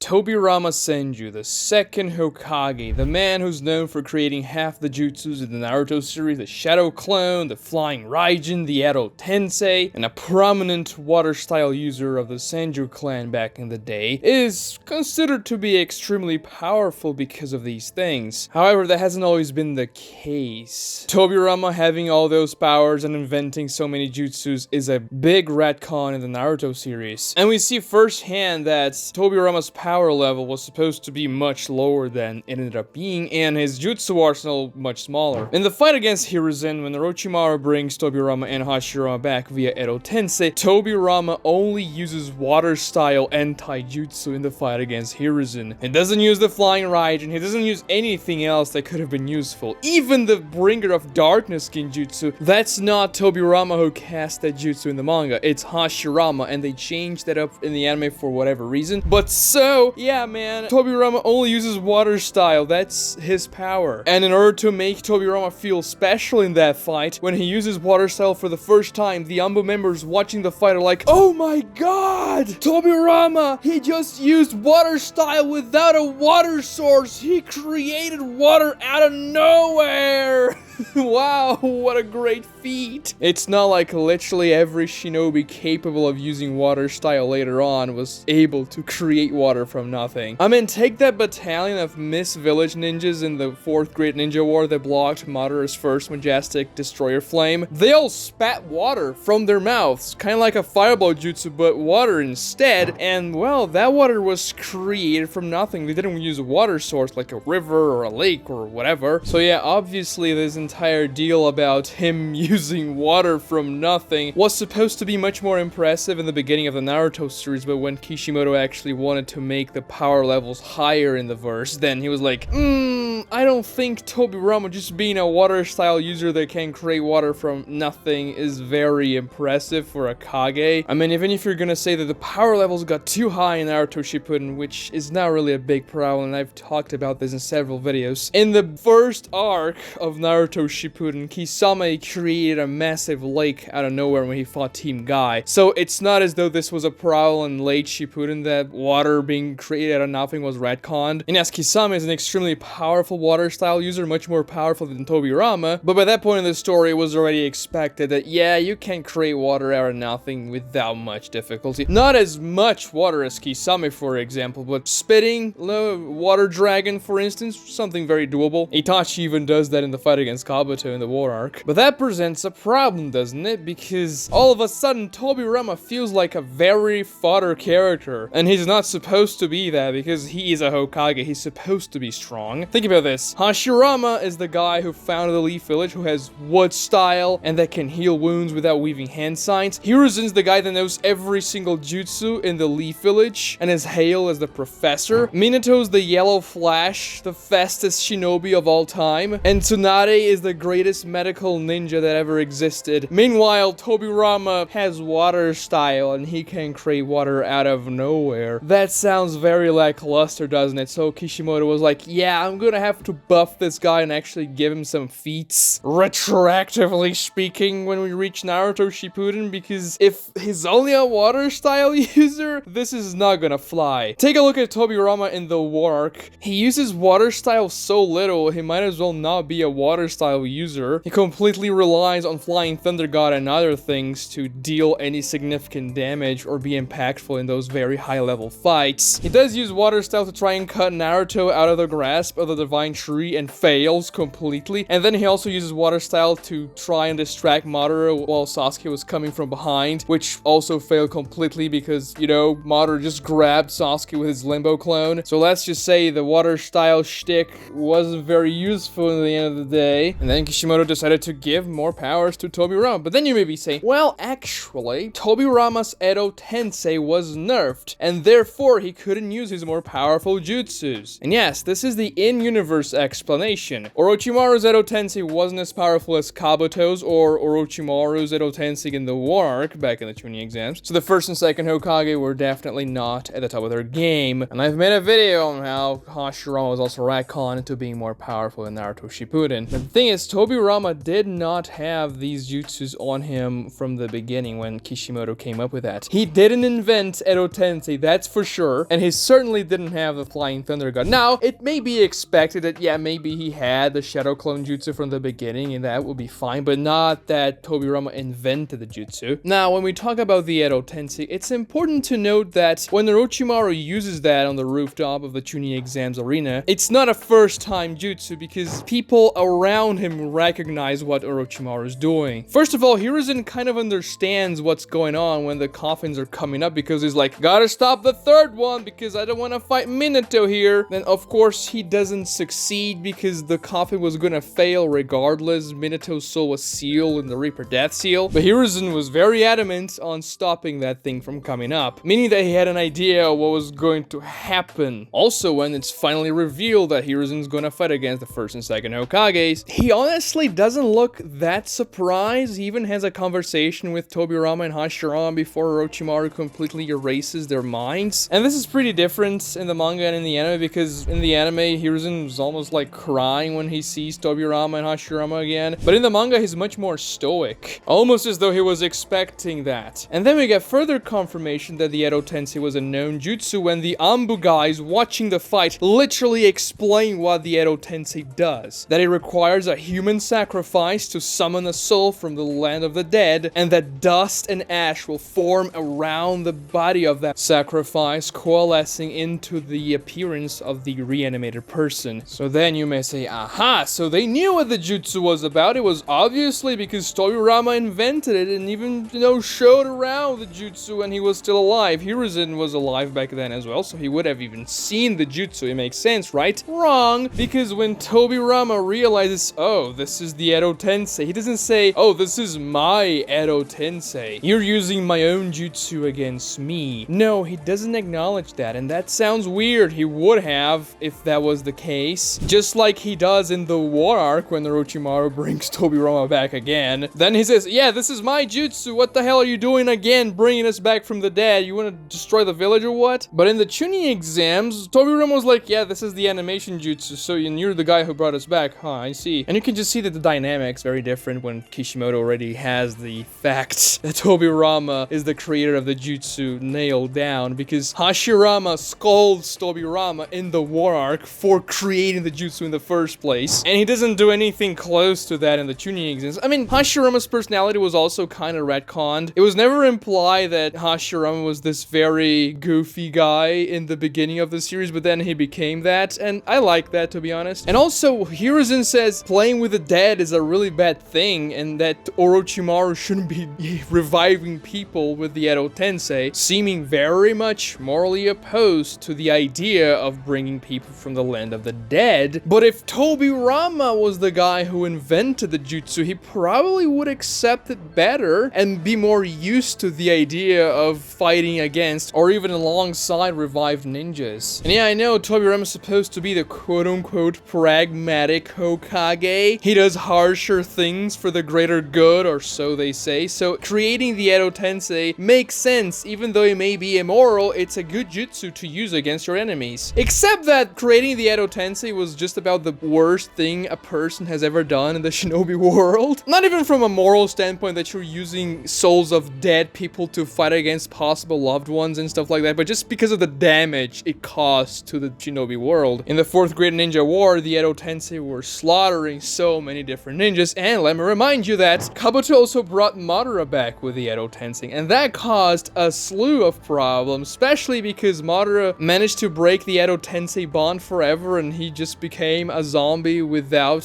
Tobirama Senju, the second Hokage, the man who's known for creating half the jutsus in the Naruto series, the Shadow Clone, the Flying Raijin, the Edo Tensei, and a prominent water-style user of the Senju clan back in the day, is considered to be extremely powerful because of these things. However, that hasn't always been the case. Tobirama having all those powers and inventing so many jutsus is a big retcon in the Naruto series. And we see firsthand that Tobirama's power level was supposed to be much lower than it ended up being, and his jutsu arsenal much smaller. In the fight against Hiruzen, when Orochimaru brings Tobirama and Hashirama back via Edo Tensei, Tobirama only uses water-style anti-jutsu in the fight against Hiruzen. He doesn't use the Flying Raijin, he doesn't use anything else that could have been useful. Even the Bringer of Darkness Genjutsu, that's not Tobirama who cast that jutsu in the manga, it's Hashirama, and they changed that up in the anime for whatever reason. But so, yeah man, Tobirama only uses water style, that's his power. And in order to make Tobirama feel special in that fight, when he uses water style for the first time, the Ambu members watching the fight are like, oh my god! Tobirama! He just used water style without a water source! He created water out of nowhere! Wow, what a great feat! It's not like literally every shinobi capable of using water style later on was able to create water from nothing. I mean, take that battalion of Miss Village ninjas in the 4th Great Ninja War that blocked Madara's first majestic destroyer flame. They all spat water from their mouths, kind of like a fireball jutsu, but water instead. And well, that water was created from nothing. They didn't use a water source like a river or a lake or whatever. So yeah, obviously this entire deal about him using water from nothing was supposed to be much more impressive in the beginning of the Naruto series, but when Kishimoto actually wanted to make the power levels higher in the verse, then he was like, I don't think Tobirama just being a water style user that can create water from nothing is very impressive for a Kage. I mean, even if you're gonna say that the power levels got too high in Naruto Shippuden, which is not really a big problem, and I've talked about this in several videos. In the first arc of Naruto Shippuden, Kisame created a massive lake out of nowhere when he fought Team Guy. So it's not as though this was a problem in late Shippuden that water being created out of nothing was retconned. And yes, Kisame is an extremely powerful water style user, much more powerful than Tobirama, but by that point in the story it was already expected that yeah, you can create water out of nothing without much difficulty. Not as much water as Kisame, for example, but spitting, water dragon for instance, something very doable. Itachi even does that in the fight against Kabuto in the war arc. But that presents a problem, doesn't it? Because all of a sudden Tobirama feels like a very fodder character, and he's not supposed to be that because he is a Hokage, he's supposed to be strong. Think about this. Hashirama is the guy who founded the Leaf Village, who has wood style and that can heal wounds without weaving hand signs. Hiruzen's the guy that knows every single jutsu in the Leaf Village and is hailed as the professor. Minato's the Yellow Flash, the fastest shinobi of all time. And Tsunade is the greatest medical ninja that ever existed. Meanwhile, Tobirama has water style and he can create water out of nowhere. That sounds very lackluster, doesn't it? So Kishimoto was like, yeah, I'm gonna have to buff this guy and actually give him some feats, retroactively speaking, when we reach Naruto Shippuden, because if he's only a water style user, this is not gonna fly. Take a look at Tobirama in the war arc. He uses water style so little, he might as well not be a water style user. He completely relies on Flying Thunder God and other things to deal any significant damage or be impactful in those very high level fights. He does use water style to try and cut Naruto out of the grasp of the Divine Tree and fails completely. And then he also uses water style to try and distract Madara while Sasuke was coming from behind, which also failed completely because, you know, Madara just grabbed Sasuke with his Limbo clone. So let's just say the water style shtick wasn't very useful in the end of the day. And then Kishimoto decided to give more powers to Tobirama. But then you may be saying, well, actually, Tobirama's Edo Tensei was nerfed, and therefore he couldn't use his more powerful jutsus. And yes, this is the in-universe universe explanation. Orochimaru's Edo Tensei wasn't as powerful as Kabuto's or Orochimaru's Edo Tensei in the War Arc back in the Chunin exams, so the first and second Hokage were definitely not at the top of their game, and I've made a video on how Hashirama was also retconned into being more powerful in Naruto Shippuden. But the thing is, Tobirama did not have these jutsus on him from the beginning when Kishimoto came up with that. He didn't invent Edo Tensei, that's for sure, and he certainly didn't have the Flying Thunder God. Now, it may be expected that, yeah, maybe he had the Shadow Clone Jutsu from the beginning, and that would be fine, but not that Tobirama invented the jutsu. Now, when we talk about the Edo Tensei, it's important to note that when Orochimaru uses that on the rooftop of the Chunin exams arena, it's not a first-time jutsu because people around him recognize what Orochimaru is doing. First of all, Hiruzen kind of understands what's going on when the coffins are coming up because he's like, gotta stop the third one because I don't want to fight Minato here. Then, of course, he doesn't succeed because the coffin was gonna fail regardless. Minato's soul was sealed in the Reaper Death Seal, but Hiruzen was very adamant on stopping that thing from coming up, meaning that he had an idea of what was going to happen. Also, when it's finally revealed that Hiruzen's gonna fight against the first and second Hokages, he honestly doesn't look that surprised. He even has a conversation with Tobirama and Hashirama before Orochimaru completely erases their minds. And this is pretty different in the manga and in the anime because in the anime, Hiruzen was almost like crying when he sees Tobirama and Hashirama again. But in the manga, he's much more stoic, almost as though he was expecting that. And then we get further confirmation that the Edo Tensei was a known jutsu when the Anbu guys watching the fight literally explain what the Edo Tensei does. That it requires a human sacrifice to summon a soul from the land of the dead, and that dust and ash will form around the body of that sacrifice, coalescing into the appearance of the reanimated person. So then you may say, aha, so they knew what the jutsu was about. It was obviously because Tobirama invented it and even, showed around the jutsu when he was still alive. Hiruzen was alive back then as well, so he would have even seen the jutsu. It makes sense, right? Wrong, because when Tobirama realizes, oh, this is the Edo Tensei, he doesn't say, oh, this is my Edo Tensei. You're using my own jutsu against me. No, he doesn't acknowledge that, and that sounds weird. He would have if that was the case. Just like he does in the War Arc when Orochimaru brings Tobirama back again. Then he says, yeah, this is my jutsu. What the hell are you doing again, bringing us back from the dead? You want to destroy the village or what? But in the Chunin exams, Tobirama was like, yeah, this is the animation jutsu, so you're the guy who brought us back. Huh, I see. And you can just see that the dynamics very different when Kishimoto already has the fact that Tobirama is the creator of the jutsu nailed down, because Hashirama scolds Tobirama in the War Arc for creating the jutsu in the first place, and he doesn't do anything close to that in the Chunin exams. I mean, Hashirama's personality was also kind of retconned. It was never implied that Hashirama was this very goofy guy in the beginning of the series, but then he became that, and I like that, to be honest. And also, Hiruzen says playing with the dead is a really bad thing, and that Orochimaru shouldn't be reviving people with the Edo Tensei, seeming very much morally opposed to the idea of bringing people from the land of the dead. But if Tobirama was the guy who invented the jutsu, he probably would accept it better and be more used to the idea of fighting against or even alongside revived ninjas. And yeah, I know Tobirama's supposed to be the quote-unquote pragmatic Hokage. He does harsher things for the greater good, or so they say. So creating the Edo Tensei makes sense. Even though it may be immoral, it's a good jutsu to use against your enemies. Except that creating the Edo Tensei was just about the worst thing a person has ever done in the shinobi world. Not even from a moral standpoint that you're using souls of dead people to fight against possible loved ones and stuff like that, but just because of the damage it caused to the shinobi world. In the 4th Great Ninja War, the Edo Tensei were slaughtering so many different ninjas, and let me remind you that Kabuto also brought Madara back with the Edo Tensei, and that caused a slew of problems, especially because Madara managed to break the Edo Tensei bond forever, and he just became a zombie without,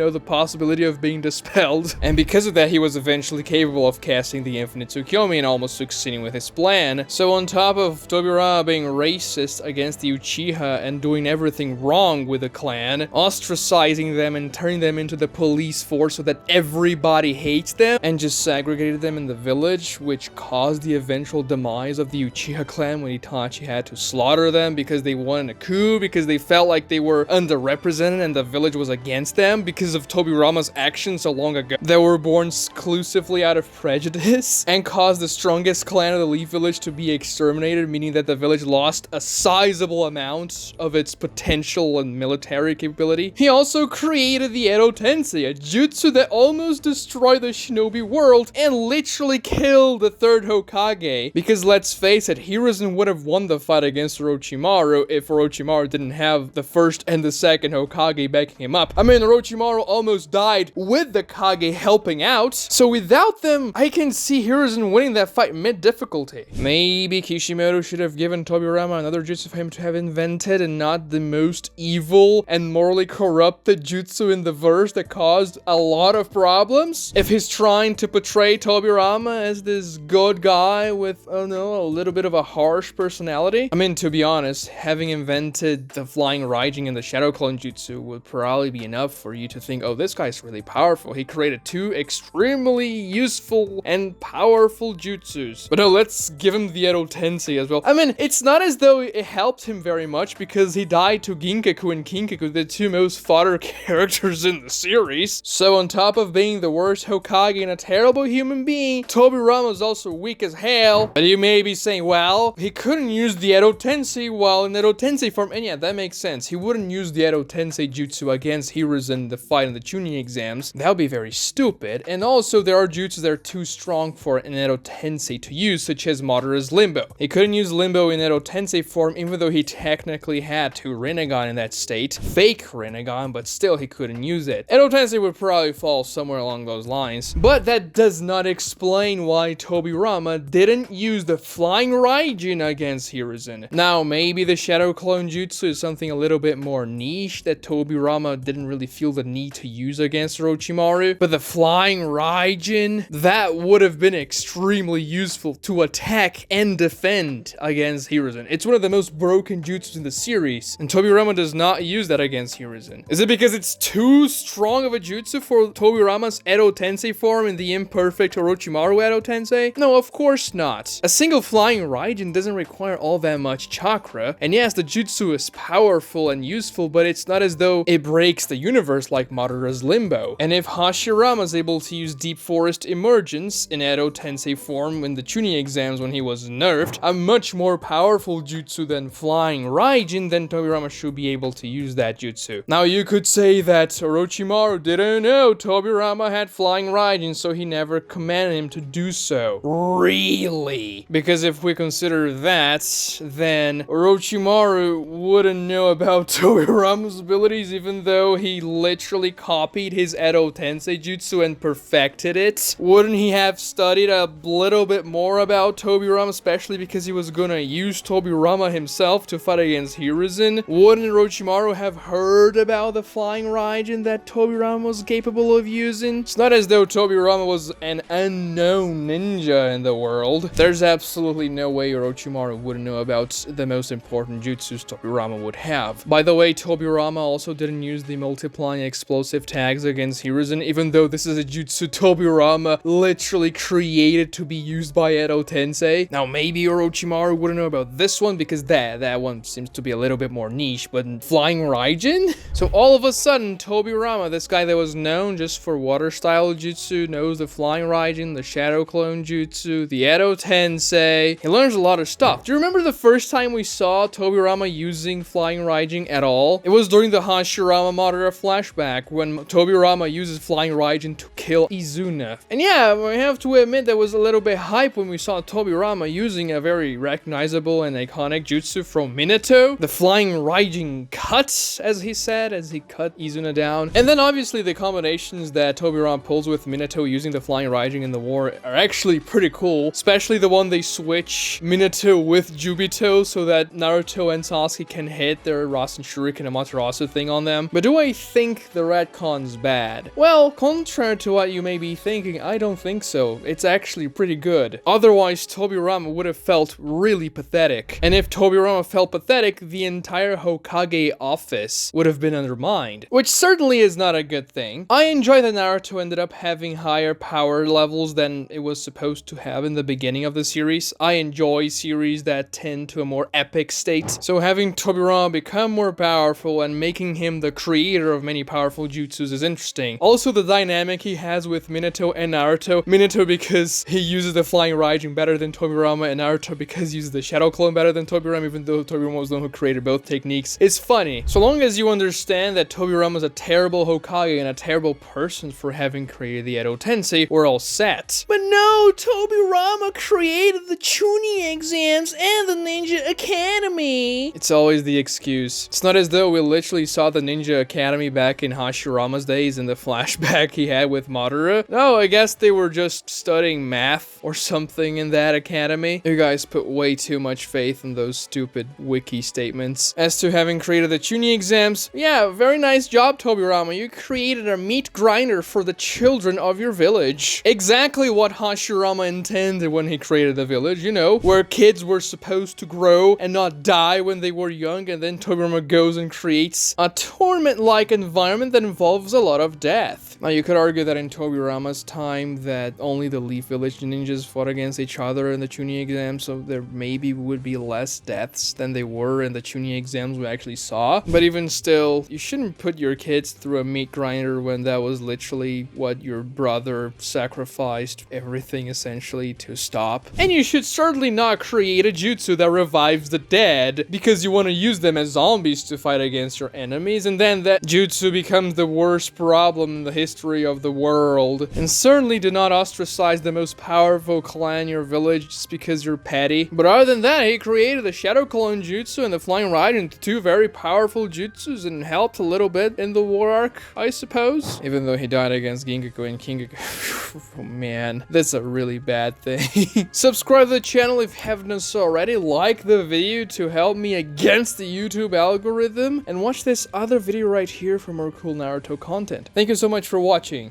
the possibility of being dispelled. And because of that, he was eventually capable of casting the Infinite Tsukiyomi and almost succeeding with his plan. So on top of Tobirama being racist against the Uchiha and doing everything wrong with the clan, ostracizing them and turning them into the police force so that everybody hates them, and just segregated them in the village, which caused the eventual demise of the Uchiha clan when Itachi had to slaughter them because they won a coup, because they felt like they were underrepresented and the village was against them because of Tobirama's actions so long ago that were born exclusively out of prejudice and caused the strongest clan of the Leaf Village to be exterminated, meaning that the village lost a sizable amount of its potential and military capability. He also created the Edo Tensei, a jutsu that almost destroyed the shinobi world and literally killed the third Hokage. Because let's face it, Hiruzen would have won the fight against Orochimaru if Orochimaru didn't have the first and the second Hokage backing him up. I mean, Orochimaru almost died with the Kage helping out, so without them, I can see Hiruzen winning that fight mid-difficulty. Maybe Kishimoto should have given Tobirama another jutsu for him to have invented and not the most evil and morally corrupted jutsu in the verse that caused a lot of problems. If he's trying to portray Tobirama as this good guy with, I don't know, a little bit of a harsh personality. I mean, to be honest, having invented the Flying Raijin and the Shadow Clone Jutsu would probably be enough for you to think, oh, this guy's really powerful. He created two extremely useful and powerful jutsus. But no, let's give him the Edo Tensei as well. I mean, it's not as though it helped him very much because he died to Ginkaku and Kinkaku, the two most fodder characters in the series. So on top of being the worst Hokage and a terrible human being, Tobirama is also weak as hell. But you may be saying, well, he couldn't use the Edo Tensei while in Edo Tensei form. And yeah, that makes sense. He wouldn't use the Edo Tensei jutsu against Hiruzen in the fight in the Chunin exams. That would be very stupid. And also, there are jutsus that are too strong for an Edo Tensei to use, such as Madara's Limbo. He couldn't use Limbo in Edo Tensei form, even though he technically had to Rinnegan in that state. Fake Rinnegan, but still he couldn't use it. Edo Tensei would probably fall somewhere along those lines. But that does not explain why Tobirama didn't use the Flying Raijin against Hiruzen. Now, maybe the Shadow Clone Jutsu is something a little bit more niche that Tobirama didn't really feel the need to use against Orochimaru, but the Flying Raijin, that would have been extremely useful to attack and defend against Hiruzen. It's one of the most broken jutsus in the series, and Tobirama does not use that against Hiruzen. Is it because it's too strong of a jutsu for Tobirama's Edo Tensei form in the imperfect Orochimaru Edo Tensei? No, of course not. A single Flying Raijin doesn't require all that much chakra, and yes, the jutsu is powerful and useful, but it's not as though it breaks the universe like Madara's Limbo. And if Hashirama is able to use Deep Forest Emergence in Edo Tensei form in the Chunin exams when he was nerfed, a much more powerful jutsu than Flying Raijin, then Tobirama should be able to use that jutsu. Now you could say that Orochimaru didn't know Tobirama had Flying Raijin, so he never commanded him to do so. Really? Because if we consider that, then Orochimaru wouldn't know about Tobirama's abilities even though he literally copied his Edo Tensei jutsu and perfected it. Wouldn't he have studied a little bit more about Tobirama, especially because he was gonna use Tobirama himself to fight against Hiruzen? Wouldn't Orochimaru have heard about the Flying Raijin that Tobirama was capable of using? It's not as though Tobirama was an unknown ninja in the world. There's absolutely no way Orochimaru wouldn't know about the most important jutsus Tobirama would have. By the way, Tobirama also didn't use the multiplying explosive tags against Hiruzen, even though this is a jutsu Tobirama literally created to be used by Edo Tensei. Now, maybe Orochimaru wouldn't know about this one because that one seems to be a little bit more niche, but Flying Raijin? So all of a sudden, Tobirama, this guy that was known just for water style jutsu, knows the Flying Raijin, the Shadow Clone Jutsu, the Edo Tensei. He learns a lot of stuff. Do you remember the first time we saw Tobirama using Flying Raijin at all? It was during the Hashirama Madara flashback when Tobirama uses Flying Raijin to kill Izuna. And yeah, we have to admit there was a little bit hype when we saw Tobirama using a very recognizable and iconic jutsu from Minato, the Flying Raijin cut, as he said, as he cut Izuna down. And then obviously the combinations that Tobirama pulls with Minato using the Flying Raijin in the war are actually pretty cool, especially the one they switch Minato with Jubito so that Naruto and Sasuke can hit their Rasen Shuriken Amaterasu thing on them. But do I think the retcon's bad? Well, contrary to what you may be thinking, I don't think so. It's actually pretty good. Otherwise, Tobirama would have felt really pathetic. And if Tobirama felt pathetic, the entire Hokage office would have been undermined, which certainly is not a good thing. I enjoy that Naruto ended up having higher power levels than it was supposed to have in the beginning of the series. I enjoy series that tend to a more epic state, so having Tobirama become more powerful powerful, and making him the creator of many powerful jutsus is interesting. Also, the dynamic he has with Minato and Naruto. Minato because he uses the Flying Raijin better than Tobirama, and Naruto because he uses the Shadow Clone better than Tobirama, even though Tobirama was the one who created both techniques. It's funny. So long as you understand that Tobirama is a terrible Hokage and a terrible person for having created the Edo Tensei, we're all set. But no, Tobirama created the Chunin exams and the Ninja Academy. It's always the excuse. It's not as though we literally saw the Ninja Academy back in Hashirama's days in the flashback he had with Madara. No, I guess they were just studying math or something in that academy. You guys put way too much faith in those stupid wiki statements. As to having created the Chunin exams, yeah, very nice job, Tobirama. You created a meat grinder for the children of your village. Exactly what Hashirama intended when he created the village, you know, where kids were supposed to grow and not die when they were young, and then Tobirama goes and creates a torment-like environment that involves a lot of death. Now, you could argue that in Tobirama's time that only the Leaf Village ninjas fought against each other in the Chunin exam, so there maybe would be less deaths than they were in the Chunin exams we actually saw. But even still, you shouldn't put your kids through a meat grinder when that was literally what your brother sacrificed everything essentially to stop. And you should certainly not create a jutsu that revives the dead because you want to use them as zombies to fight against your enemies, and then that jutsu becomes the worst problem in the history of the world. And certainly do not ostracize the most powerful clan in your village just because you're petty. But other than that, he created the Shadow Clone Jutsu and the Flying Raijin, two very powerful jutsus, and helped a little bit in the war arc, I suppose. Even though he died against Gingaku and Kingaku. Oh man, that's a really bad thing. Subscribe to the channel if you haven't done so already. Like the video to help me against the YouTube algorithm. And watch this other video right here for more cool Naruto content. Thank you so much for watching.